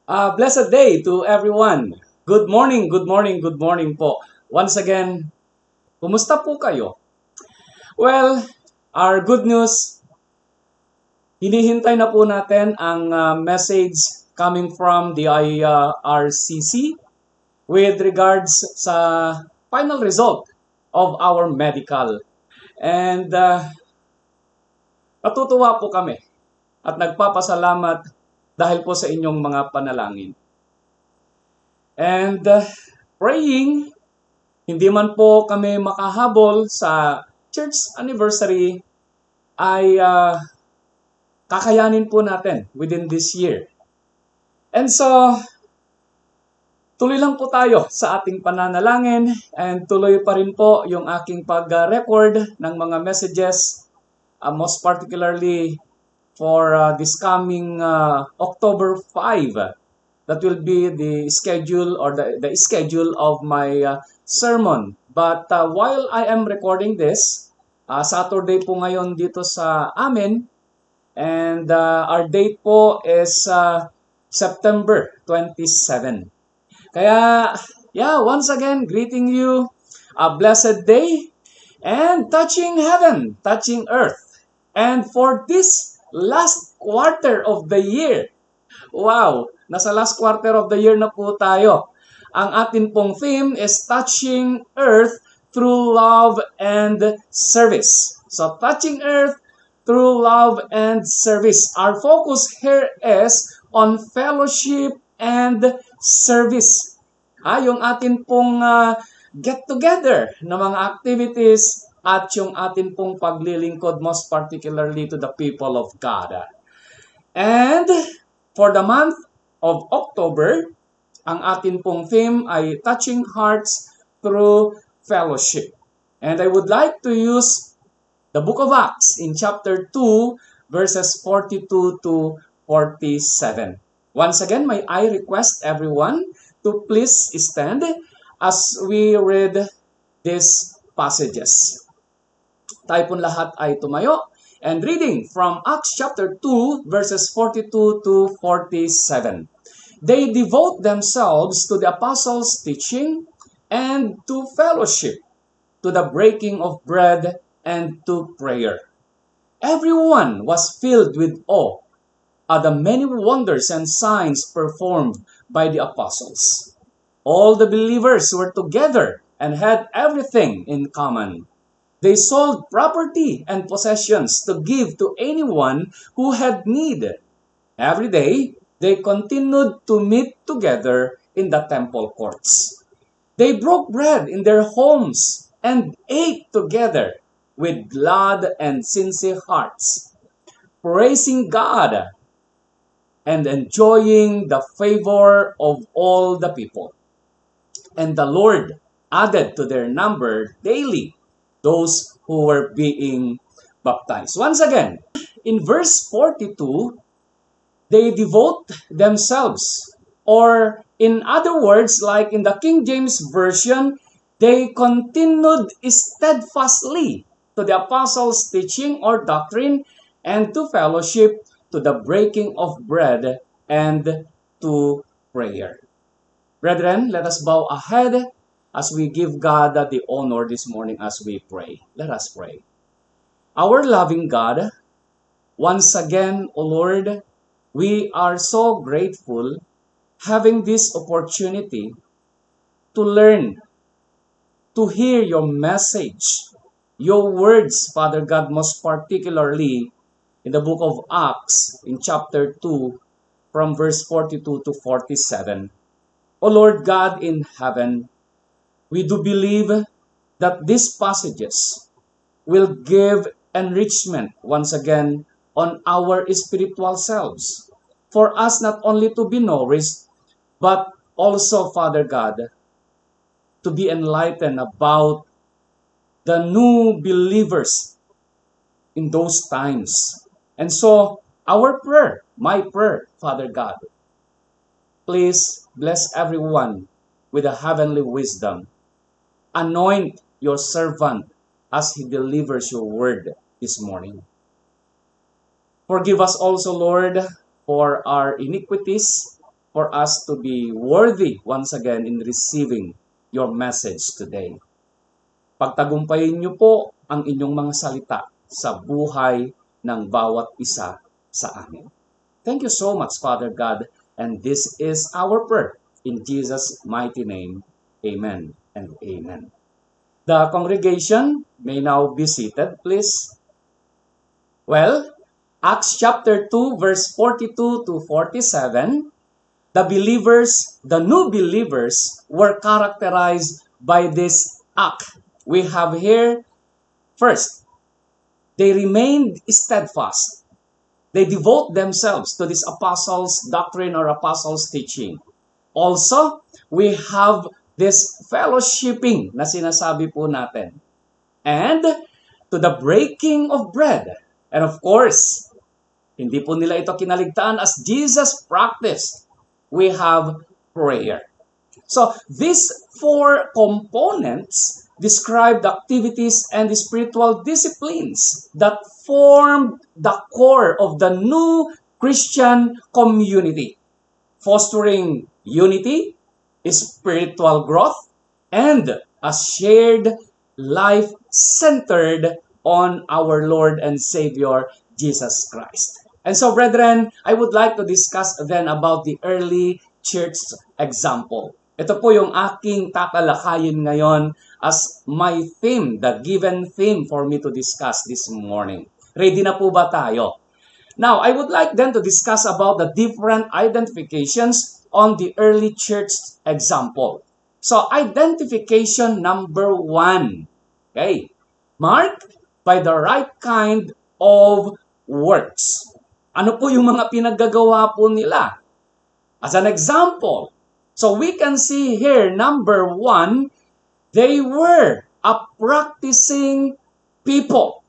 Blessed day to everyone. Good morning, good morning, good morning po. Once again, kumusta po kayo? Well, our good news, hinihintay na po natin ang message coming from the IRCC with regards sa final result of our medical. And natutuwa po kami at nagpapasalamat dahil po sa inyong mga panalangin. And praying, hindi man po kami makahabol sa church anniversary, ay kakayanin po natin within this year. And so, tuloy lang po tayo sa ating pananalangin and tuloy pa rin po yung aking pag-record ng mga messages, most particularly for this coming October 5. That will be the schedule or the schedule of my sermon. But while I am recording this, Saturday po ngayon dito sa amin, and our date po is September 27. Kaya, once again, greeting you a blessed day and touching heaven, touching earth. And for this last quarter of the year, wow, nasa last quarter of the year na po tayo. Ang atin pong theme is touching earth through love and service. So, touching earth through love and service. Our focus here is on fellowship and service. Yung atin pong get together na mga activities at yung atin pong paglilingkod, most particularly to the people of God. And for the month of October, ang atin pong theme ay touching hearts through fellowship. And I would like to use the book of Acts in chapter 2, verses 42 to 47. Once again, may I request everyone to please stand as we read these passages. Tayo pong lahat ay tumayo. And reading from Acts chapter 2, verses 42 to 47. They devote themselves to the apostles' teaching and to fellowship, to the breaking of bread and to prayer. Everyone was filled with awe at the many wonders and signs performed by the apostles. All the believers were together and had everything in common. They sold property and possessions to give to anyone who had need. Every day, they continued to meet together in the temple courts. They broke bread in their homes and ate together with glad and sincere hearts, praising God and enjoying the favor of all the people. And the Lord added to their number daily those who were being baptized. Once again, in verse 42, they devote themselves. Or in other words, like in the King James Version, they continued steadfastly to the apostles' teaching or doctrine and to fellowship, to the breaking of bread and to prayer. Brethren, let us bow ahead as we give God the honor this morning as we pray. Let us pray. Our loving God, once again, O Lord, we are so grateful having this opportunity to learn, to hear your message, your words, Father God, most particularly in the book of Acts in chapter 2 from verse 42 to 47. O Lord God in heaven, we do believe that these passages will give enrichment once again on our spiritual selves, for us not only to be nourished, but also, Father God, to be enlightened about the new believers in those times. And so, our prayer, my prayer, Father God, please bless everyone with a heavenly wisdom. Anoint your servant as he delivers your word this morning. Forgive us also, Lord, for our iniquities, for us to be worthy once again in receiving your message today. Pagtagumpayin niyo po ang inyong mga salita sa buhay ng bawat isa sa amin. Thank you so much, Father God, and this is our prayer in Jesus' mighty name. Amen and amen. The congregation may now be seated, please. Well, Acts chapter 2, verse 42 to 47, the new believers were characterized by this act. We have here, first, they remained steadfast. They devote themselves to this apostles' doctrine or apostles' teaching. Also, we have this fellowshipping na sinasabi po natin. And to the breaking of bread. And of course, hindi po nila ito kinaligtaan as Jesus practiced. We have prayer. So, these four components describe the activities and the spiritual disciplines that form the core of the new Christian community, fostering unity, spiritual growth, and a shared life centered on our Lord and Savior, Jesus Christ. And so, brethren, I would like to discuss then about the early church example. Ito po yung aking tatalakayin ngayon as my theme, the given theme for me to discuss this morning. Ready na po ba tayo? Now, I would like then to discuss about the different identifications on the early church example. So, identification number 1. Okay. Marked by the right kind of works. Ano po yung mga pinaggagawa po nila? As an example, so we can see here, number 1, they were a practicing people.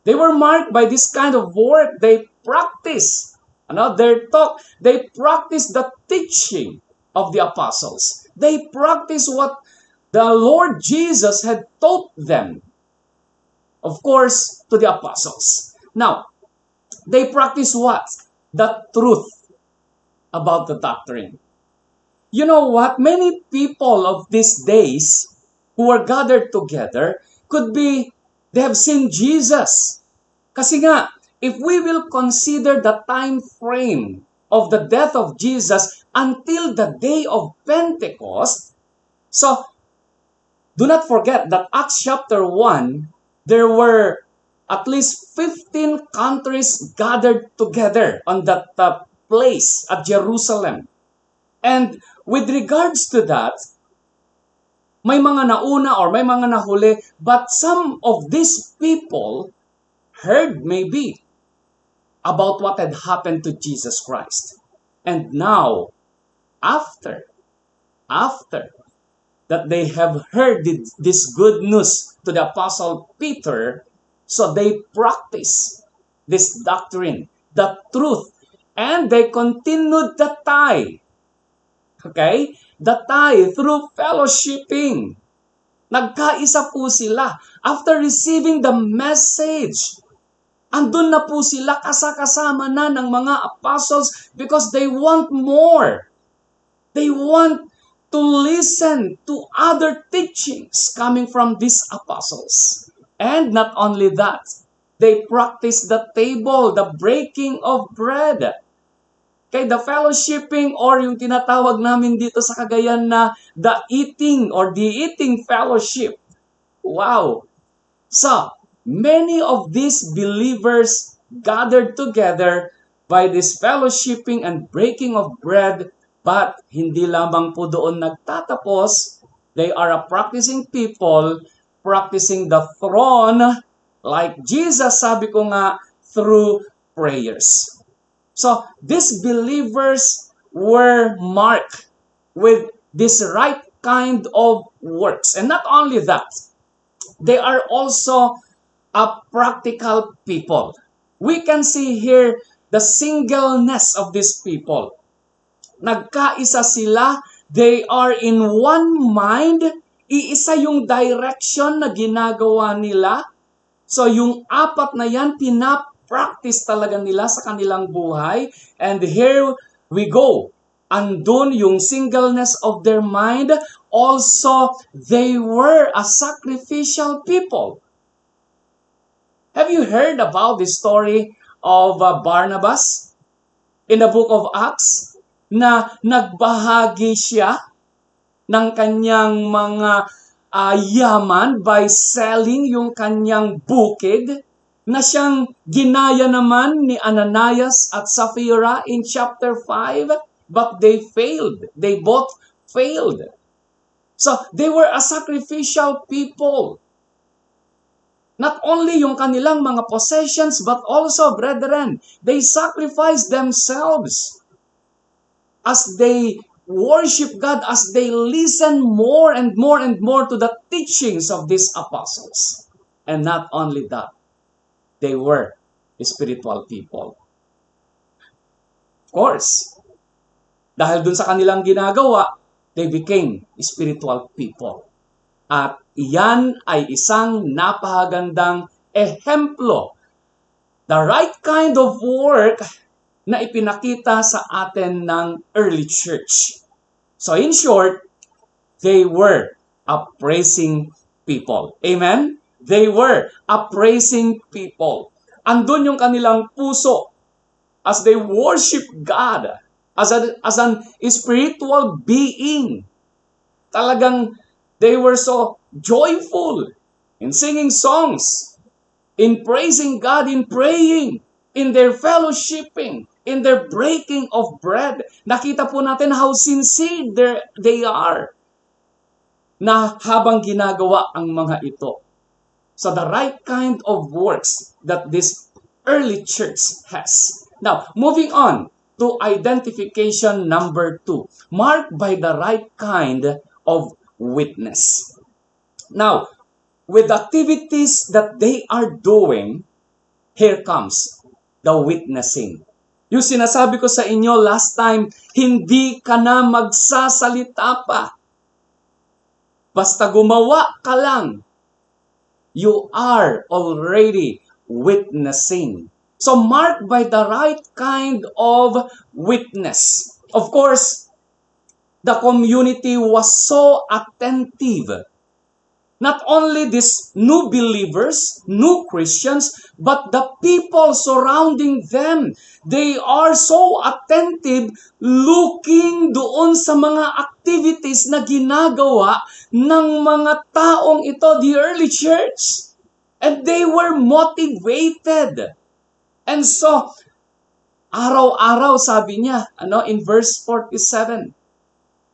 They were marked by this kind of work. They practice their talk. They practice the teaching of the apostles. They practice what the Lord Jesus had taught them. Of course, to the apostles. Now, they practice what? The truth about the doctrine. You know what? Many people of these days who are gathered together could be, they have seen Jesus. Kasi nga, if we will consider the time frame of the death of Jesus until the day of Pentecost, so do not forget that Acts chapter 1, there were at least 15 countries gathered together on that place at Jerusalem. And with regards to that, may mga nauna or may mga nahuli, but some of these people heard maybe about what had happened to Jesus Christ. And now, after that they have heard this good news to the Apostle Peter, so they practice this doctrine, the truth, and they continued the tie. Okay? The tie through fellowshipping. Nagkaisa po sila. After receiving the message, andun na po sila kasama na ng mga apostles because they want more. They want to listen to other teachings coming from these apostles. And not only that, they practice the table, the breaking of bread. Okay, the fellowshipping or yung tinatawag namin dito sa Cagayan na the eating or the eating fellowship. Wow! So, many of these believers gathered together by this fellowshipping and breaking of bread, but hindi lamang po doon nagtatapos. They are a practicing people, practicing the throne, like Jesus, sabi ko nga, through prayers. So, these believers were marked with this right kind of works. And not only that, they are also a practical people. We can see here the singleness of these people. Nagkaisa sila, they are in one mind, iisa yung direction na ginagawa nila. So yung apat na yan, pinapractice talaga nila sa kanilang buhay. And here we go. andun yung singleness of their mind. Also, they were a sacrificial people. Have you heard about the story of Barnabas in the book of Acts? Na nagbahagi siya ng kanyang mga yaman by selling yung kanyang bukid na siyang ginaya naman ni Ananias at Sapphira in chapter 5, but they failed. They both failed. So, they were a sacrificial people. Not only yung kanilang mga possessions, but also, brethren, they sacrificed themselves as they worship God, as they listen more and more and more to the teachings of these apostles. And not only that, they were spiritual people. Of course, dahil dun sa kanilang ginagawa, they became spiritual people. At iyan ay isang napakagandang ehemplo. The right kind of work na ipinakita sa atin ng early church. So in short, they were a praising people. Amen? They were a praising people. Andun yung kanilang puso as they worship God as an spiritual being. Talagang they were so joyful in singing songs, in praising God, in praying, in their fellowshipping, in their breaking of bread. Nakita po natin how sincere they are na habang ginagawa ang mga ito. So the right kind of works that this early church has. Now, moving on to identification number 2, marked by the right kind of witness. Now, with activities that they are doing, here comes the witnessing. Yung sinasabi ko sa inyo last time, hindi ka na magsasalita pa. Basta gumawa ka lang, you are already witnessing. So marked by the right kind of witness. Of course, the community was so attentive. Not only these new believers, new Christians, but the people surrounding them. They are so attentive looking doon sa mga activities na ginagawa ng mga taong ito, the early church. And they were motivated. And so, araw-araw sabi niya, in verse 47,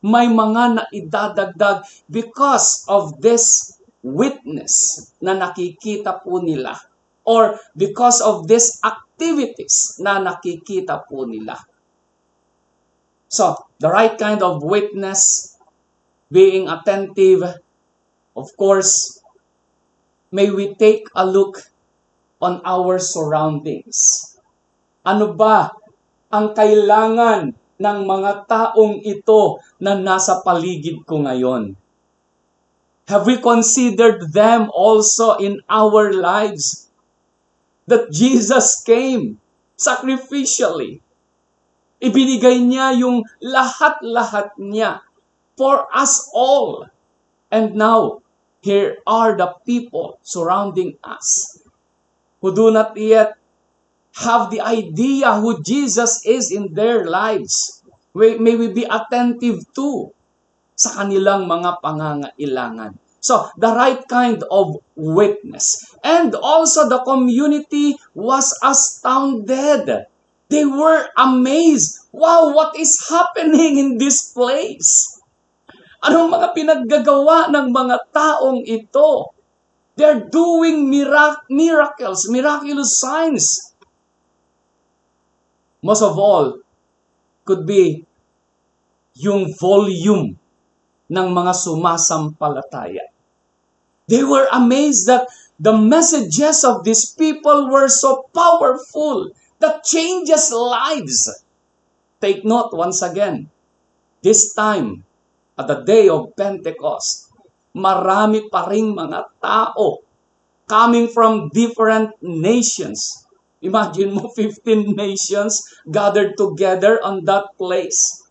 may mga naidadagdag because of this witness na nakikita po nila or because of these activities na nakikita po nila. So, the right kind of witness, being attentive, of course, may we take a look on our surroundings. Ano ba ang kailangan ng mga taong ito na nasa paligid ko ngayon? Have we considered them also in our lives? That Jesus came sacrificially. Ibinigay niya yung lahat-lahat niya for us all. And now, here are the people surrounding us who do not yet have the idea who Jesus is in their lives. May we be attentive to sa kanilang mga pangangailangan. So, the right kind of witness. And also the community was astounded. They were amazed. Wow, what is happening in this place? Anong mga pinaggagawa ng mga taong ito? They're doing miracles, miraculous signs. Most of all, could be yung volume ng mga sumasampalataya. They were amazed that the messages of these people were so powerful that changes lives. Take note once again, this time, at the day of Pentecost, marami pa ring mga tao coming from different nations. Imagine mo 15 nations gathered together on that place.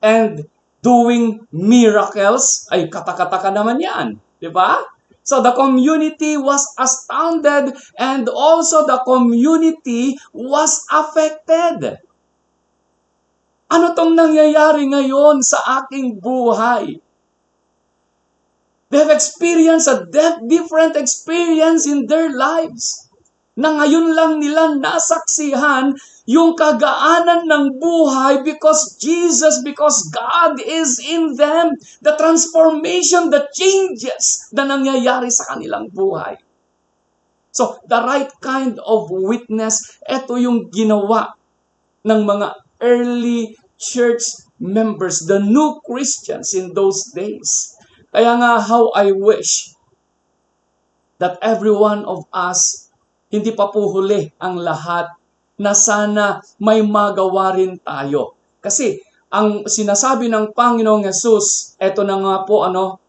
and doing miracles, ay katakataka naman yan. Di ba? So the community was astounded and also the community was affected. Ano tong nangyayari ngayon sa aking buhay? They have experienced a different experience in their lives. Na ngayon lang nila nasaksihan yung kagaanan ng buhay because God is in them. The transformation, the changes na nangyayari sa kanilang buhay. So, the right kind of witness, ito yung ginawa ng mga early church members, the new Christians in those days. Kaya nga, how I wish that every one of us, hindi pa po huli ang lahat, na sana may magawa rin tayo. Kasi, ang sinasabi ng Panginoong Jesus, eto na nga po,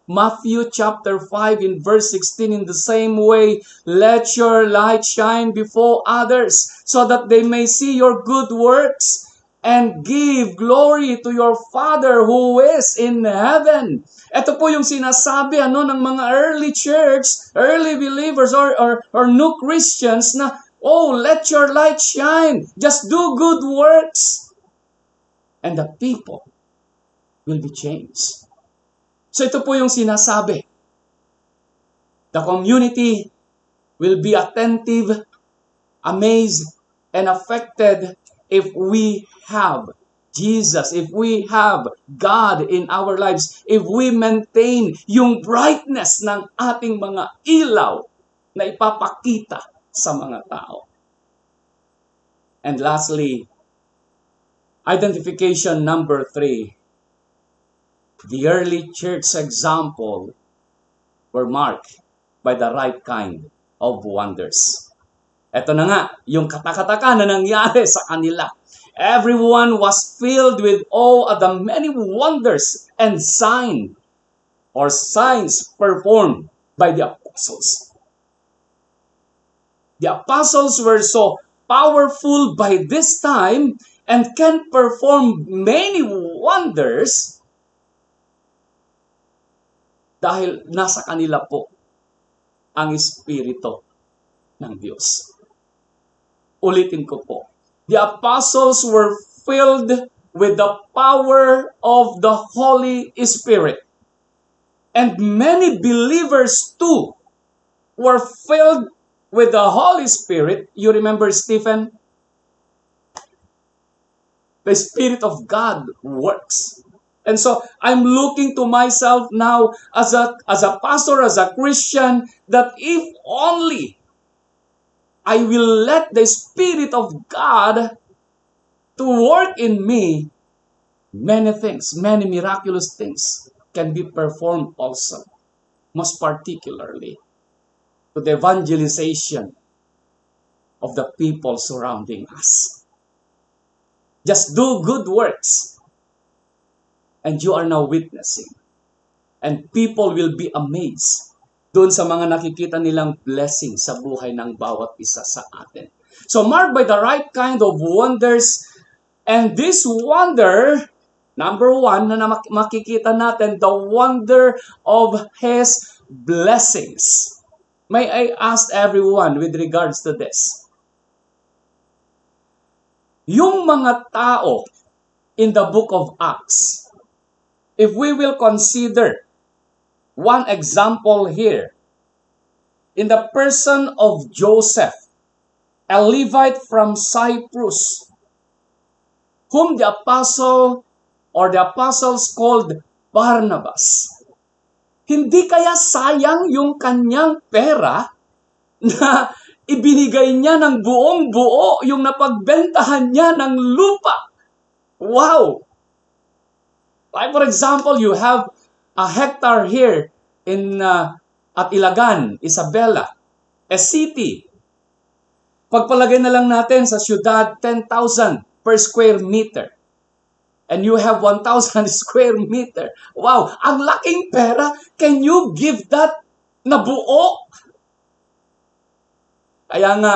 Matthew chapter 5 in verse 16, in the same way, let your light shine before others, so that they may see your good works, and give glory to your Father who is in heaven. Ito po yung sinasabi ng mga early church, early believers or new Christians na, oh, let your light shine. Just do good works. And the people will be changed. So ito po yung sinasabi. The community will be attentive, amazed, and affected if we have Jesus, if we have God in our lives, if we maintain yung brightness ng ating mga ilaw na ipapakita sa mga tao. And lastly, identification number 3. The early church example were marked by the right kind of wonders. Ito na nga, yung katakataka na nangyari sa kanila. Everyone was filled with awe at the many wonders and signs performed by the apostles. The apostles were so powerful by this time and can perform many wonders dahil nasa kanila po ang Espiritu ng Diyos. Ulitin ko po. The apostles were filled with the power of the Holy Spirit. And many believers too were filled with the Holy Spirit. You remember Stephen? The Spirit of God works. And so I'm looking to myself now as a pastor, as a Christian, that if only I will let the Spirit of God to work in me, many things, many miraculous things can be performed also, most particularly to the evangelization of the people surrounding us. Just do good works, and you are now witnessing. And people will be amazed doon sa mga nakikita nilang blessing sa buhay ng bawat isa sa atin. So marked by the right kind of wonders, and this wonder, number 1 na makikita natin, the wonder of His blessings. May I ask everyone with regards to this? Yung mga tao in the book of Acts, if we will consider one example here, in the person of Joseph, a Levite from Cyprus, whom the apostle or the apostles called Barnabas. Hindi kaya sayang yung kanyang pera na ibinigay niya ng buong buo, yung napagbentahan niya ng lupa? Wow! Like for example, you have a hectare here in at Ilagan, Isabela, a city. Pagpalagay na lang natin sa syudad, 10,000 per square meter. And you have 1,000 square meter. Wow, ang laking pera. Can you give that na buo? Kaya nga,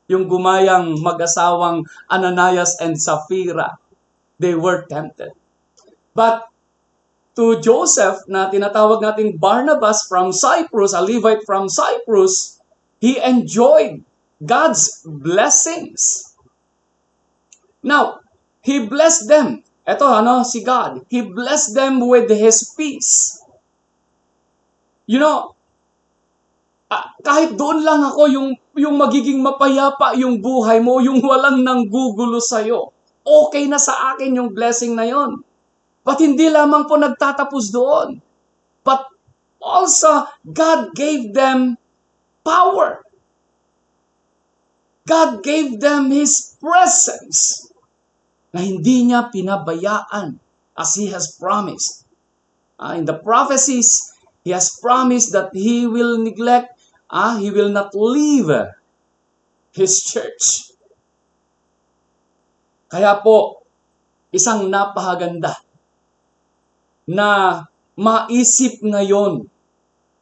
yung gumayang mag-asawang Ananias and Sapphira, they were tempted. But to Joseph, na tinatawag nating Barnabas from Cyprus, a Levite from Cyprus, he enjoyed God's blessings. Now, he blessed them. Ito, si God. He blessed them with His peace. You know, kahit doon lang ako, yung magiging mapayapa yung buhay mo, yung walang nanggugulo sa'yo. Okay na sa akin yung blessing na yon. But hindi lamang po nagtatapos doon. But also, God gave them power. God gave them His presence na hindi niya pinabayaan as He has promised. In the prophecies, He has promised that He will neglect, He will not leave His church. Kaya po, isang napakaganda na maisip ngayon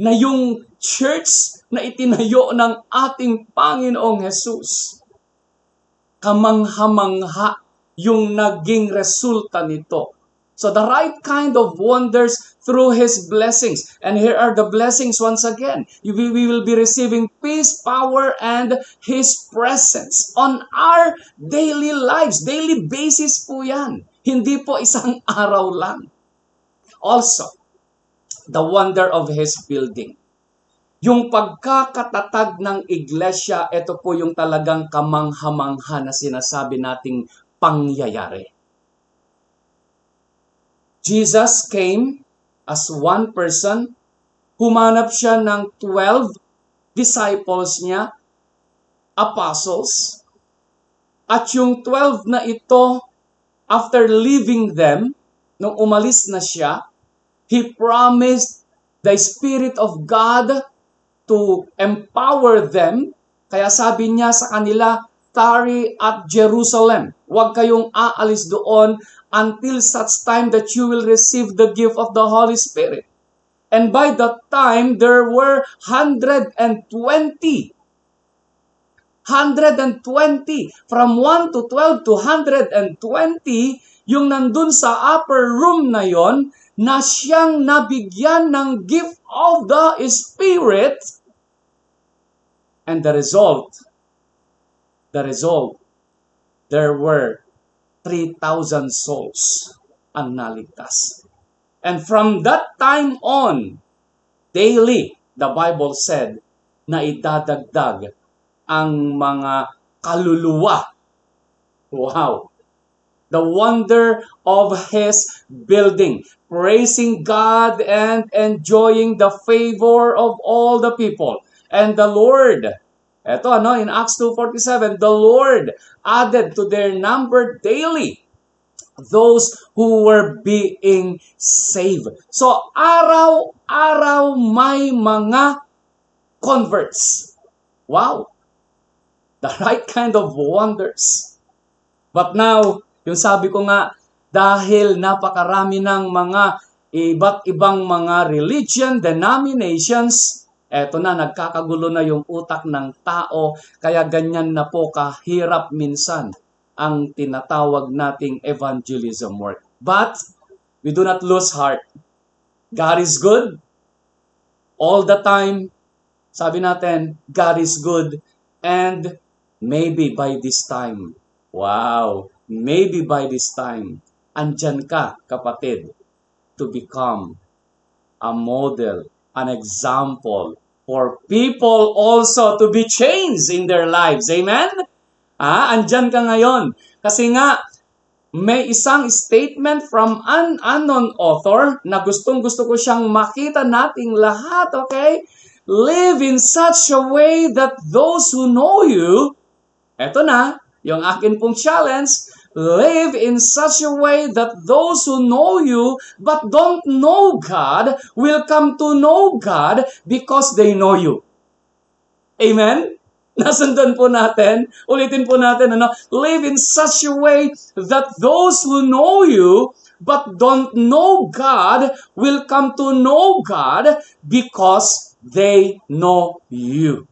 na yung church na itinayo ng ating Panginoong Jesus, kamangha-mangha yung naging resulta nito. So the right kind of wonders through His blessings. And here are the blessings once again. We will be receiving peace, power, and His presence on our daily lives. Daily basis po yan. Hindi po isang araw lang. Also, the wonder of His building. Yung pagkakatatag ng iglesia, ito po yung talagang kamangha-mangha na sinasabi nating pangyayari. Jesus came as one person, humanap siya ng 12 disciples niya, apostles, at yung 12 na ito, after leaving them, nung umalis na siya, He promised the Spirit of God to empower them. Kaya sabi niya sa kanila, tarry at Jerusalem. Huwag kayong aalis doon until such time that you will receive the gift of the Holy Spirit. And by that time, there were 120. 120. From 1 to 12 to 120, yung nandun sa upper room na yon, na siyang nabigyan ng gift of the Spirit. And the result, there were 3,000 souls ang naligtas. And from that time on, daily, the Bible said, na idadagdag ang mga kaluluwa. Wow! The wonder of His building, praising God and enjoying the favor of all the people. And the Lord, eto in Acts 2:47, the Lord added to their number daily those who were being saved. So araw-araw may mga converts. Wow! The right kind of wonders. But now, yung sabi ko nga, dahil napakarami ng mga iba't ibang mga religion, denominations, eto na, nagkakagulo na yung utak ng tao, kaya ganyan na po kahirap minsan ang tinatawag nating evangelism work. But, we do not lose heart. God is good. All the time, sabi natin, God is good. And maybe by this time, wow, maybe by this time, andyan ka, kapatid, to become a model, an example for people also to be changed in their lives. Amen? Andyan ka ngayon. Kasi nga, may isang statement from an unknown author na gustong-gusto ko siyang makita nating lahat, okay? Live in such a way that those who know you, eto na, yung akin pong challenge, live in such a way that those who know you but don't know God will come to know God because they know you. Amen? Nasundan po natin. Ulitin po natin, live in such a way that those who know you but don't know God will come to know God because they know you.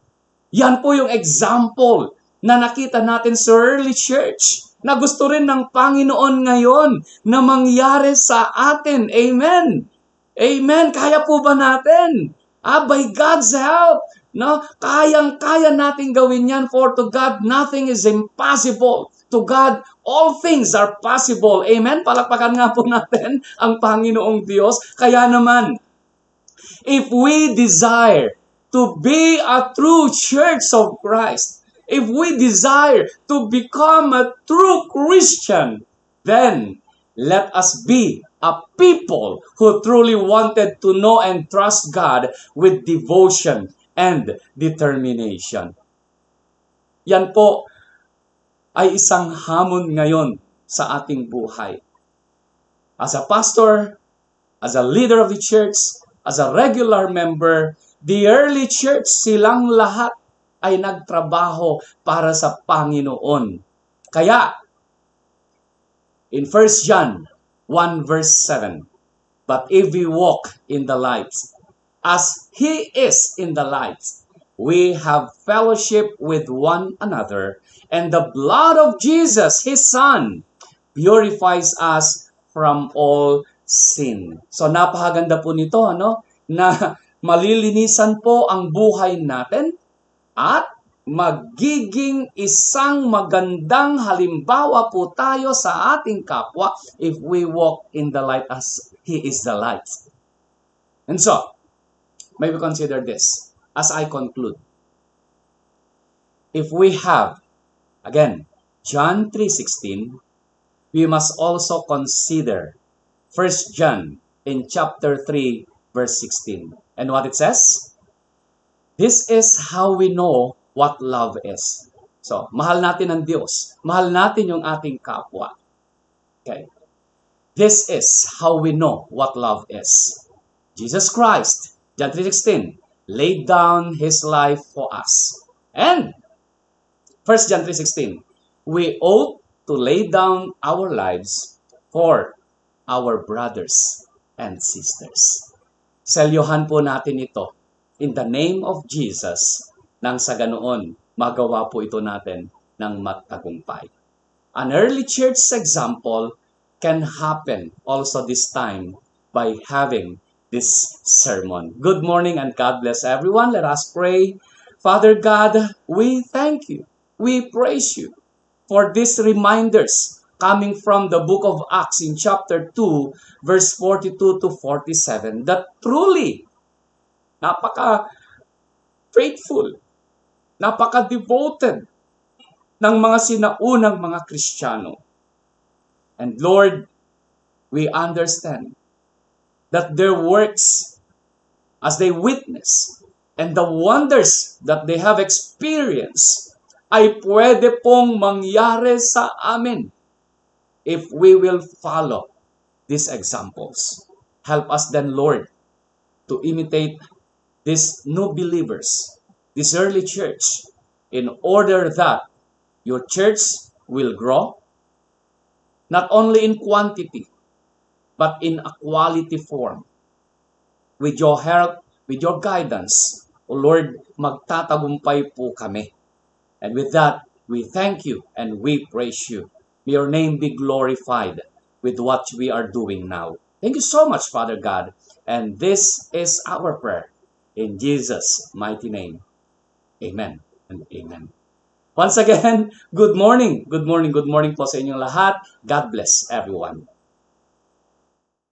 Yan po yung example na nakita natin sa early church. na gusto rin ng Panginoon ngayon na mangyari sa atin. Amen. Amen. Kaya po ba natin? By God's help, no? Kayang-kaya natin gawin yan, for to God, nothing is impossible. To God, all things are possible. Amen? Palakpakan nga po natin ang Panginoong Diyos. Kaya naman, if we desire to be a true church of Christ, if we desire to become a true Christian, then let us be a people who truly wanted to know and trust God with devotion and determination. Yan po ay isang hamon ngayon sa ating buhay. As a pastor, as a leader of the church, as a regular member, the early church, silang lahat ay nagtrabaho para sa Panginoon. Kaya, in 1 John 1 verse 7, but if we walk in the light, as He is in the light, we have fellowship with one another, and the blood of Jesus, His Son, purifies us from all sin. So napakaganda po nito, na malilinisan po ang buhay natin at magiging isang magandang halimbawa po tayo sa ating kapwa if we walk in the light as He is the light. And so, may we consider this as I conclude. If we have, again, John 3:16, we must also consider 1 John in chapter 3, verse 16. And what it says? This is how we know what love is. So, mahal natin ang Diyos. Mahal natin yung ating kapwa. Okay. This is how we know what love is. Jesus Christ, John 3:16, laid down His life for us. And 1 John 3:16, we ought to lay down our lives for our brothers and sisters. Selyohan po natin ito in the name of Jesus, nang sa ganoon, magawa po ito natin ng matagumpay. An early church example can happen also this time by having this sermon. Good morning and God bless everyone. Let us pray. Father God, we thank you. We praise you for these reminders coming from the book of Acts in chapter 2, verse 42 to 47, that truly, napaka-faithful, napaka-devoted ng mga sinaunang mga Kristiyano. And Lord, we understand that their works, as they witness, and the wonders that they have experienced, ay pwede pong mangyari sa amin if we will follow these examples. Help us then, Lord, to imitate these new believers, this early church, in order that your church will grow, not only in quantity, but in a quality form. With your help, with your guidance, O Lord, magtatagumpay po kami. And with that, we thank you and we praise you. May your name be glorified with what we are doing now. Thank you so much, Father God. And this is our prayer in Jesus' mighty name. Amen and amen. Once again, good morning. Good morning, good morning po sa inyong lahat. God bless everyone.